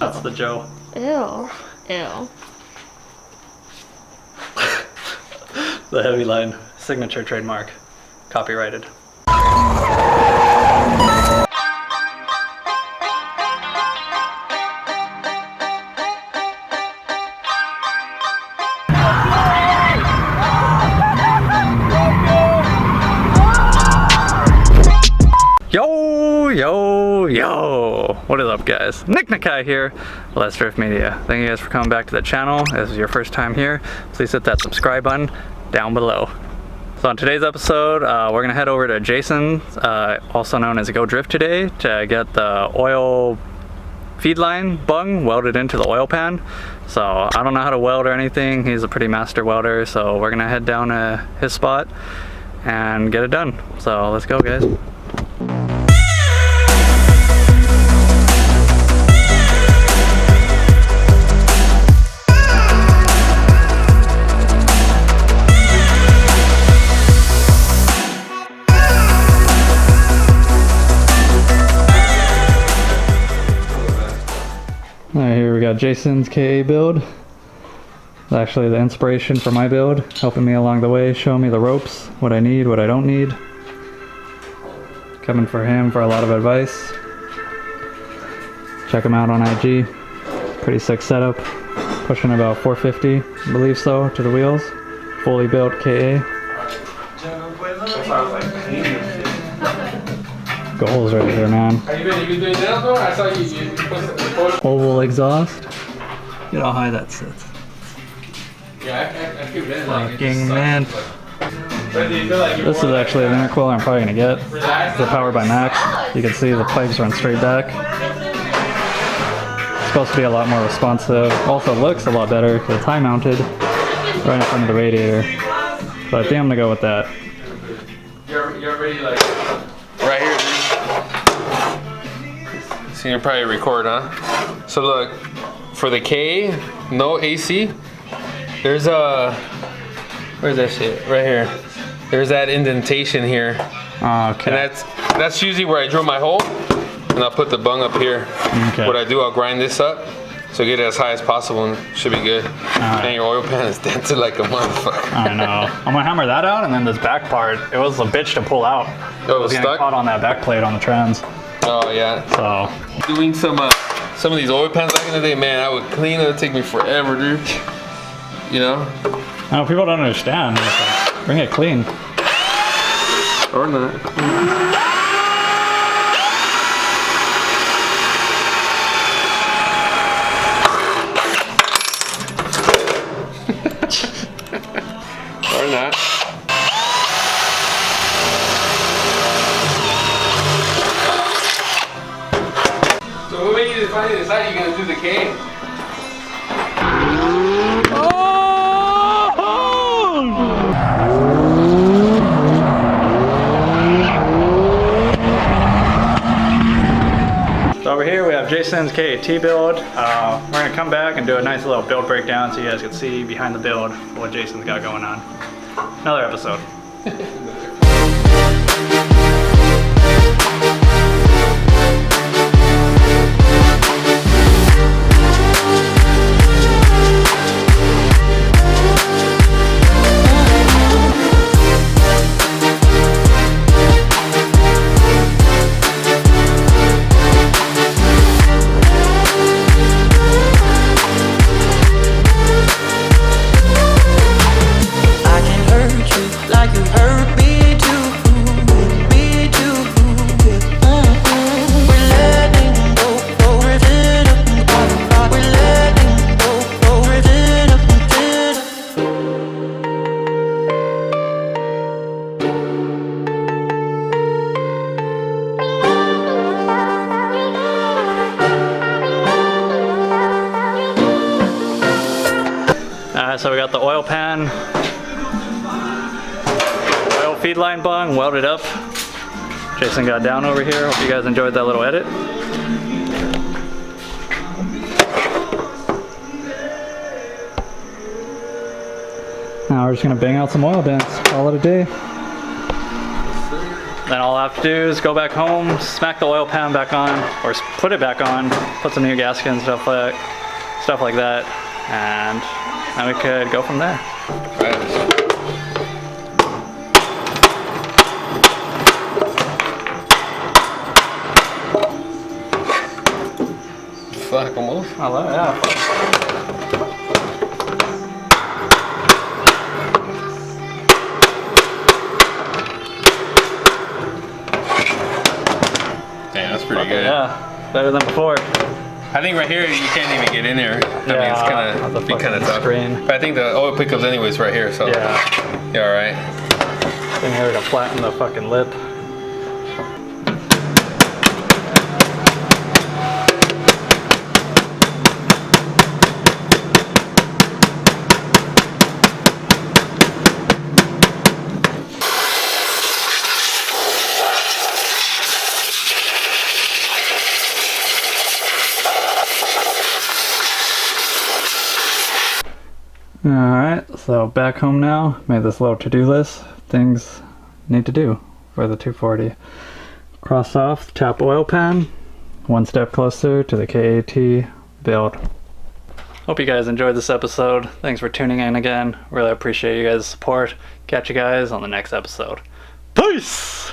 That's the Joe. Ew. Ew. The heavy line. Signature trademark. Copyrighted. Yo! What is up, guys? Nick Nakai here, Let's Drift Media. Thank you guys for coming back to the channel. If this is your first time here, please hit that subscribe button down below. So on today's episode, we're gonna head over to Jason's, also known as Go Drift today, to get the oil feed line bung welded into the oil pan. So I don't know how to weld or anything. He's a pretty master welder, so we're gonna head down to his spot and get it done. So let's go, guys. Alright, here we got Jason's KA build. It's actually the inspiration for my build, helping me along the way, showing me the ropes, what I need, what I don't need. Coming for him for a lot of advice. Check him out on IG. Pretty sick setup. Pushing about 450, I believe so, to the wheels. Fully built KA. Goals right here, man. Have you been doing that, bro? I saw you posted. Oval exhaust. Look at how high that sits. Yeah, I feel really like Fucking man. This is actually the intercooler I'm probably gonna get. It's powered by Max. You can see the pipes run straight back. It's supposed to be a lot more responsive. Also looks a lot better because it's high mounted right in front of the radiator. So I think I'm gonna go with that. You're already like right here, dude. So you're probably record, huh? So look, for the K, no AC. There's a where's that shit? Right here. There's that indentation here. Okay. And that's usually where I drill my hole, and I'll put the bung up here. Okay. What I do, I'll grind this up, so get it as high as possible, and it should be good. Right. And your oil pan is dented like a motherfucker. I know. I'm gonna hammer that out, and then this back part, it was a bitch to pull out. Oh, it was getting stuck? caught on that back plate on the trans. Oh yeah. So Doing some of these oil pans back in the day, man, I would clean it. It'd take me forever, dude. You know? I know people don't understand. It's like, bring it clean. Or not. Or not. So what made you finally decide you're gonna do the K? So over here we have Jason's KAT build. We're gonna come back and do a nice little build breakdown so you guys can see behind the build what Jason's got going on. Another episode. So we got the oil pan, oil feed line bung welded up. Jason got down over here. Hope you guys enjoyed that little edit. Now we're just gonna bang out some oil dents. Call it a day. Then all I have to do is go back home, smack the oil pan back on, or put it back on, put some new gasket and stuff like that, and then we could go from there. Right. Fuck, almost. I love it, yeah. Damn, that's pretty good. Yeah, better than before. I think right here you can't even get in there. I mean, it's kind of tough. Screen. But I think the oil pickups anyways right here, so Yeah. yeah, all right. Thing here to flatten the fucking lip. Alright, so back home now. Made this little to-do list. Things need to do for the 240. Cross off the tap oil pan. One step closer to the KA build. Hope you guys enjoyed this episode. Thanks for tuning in again. Really appreciate you guys' support. Catch you guys on the next episode. Peace!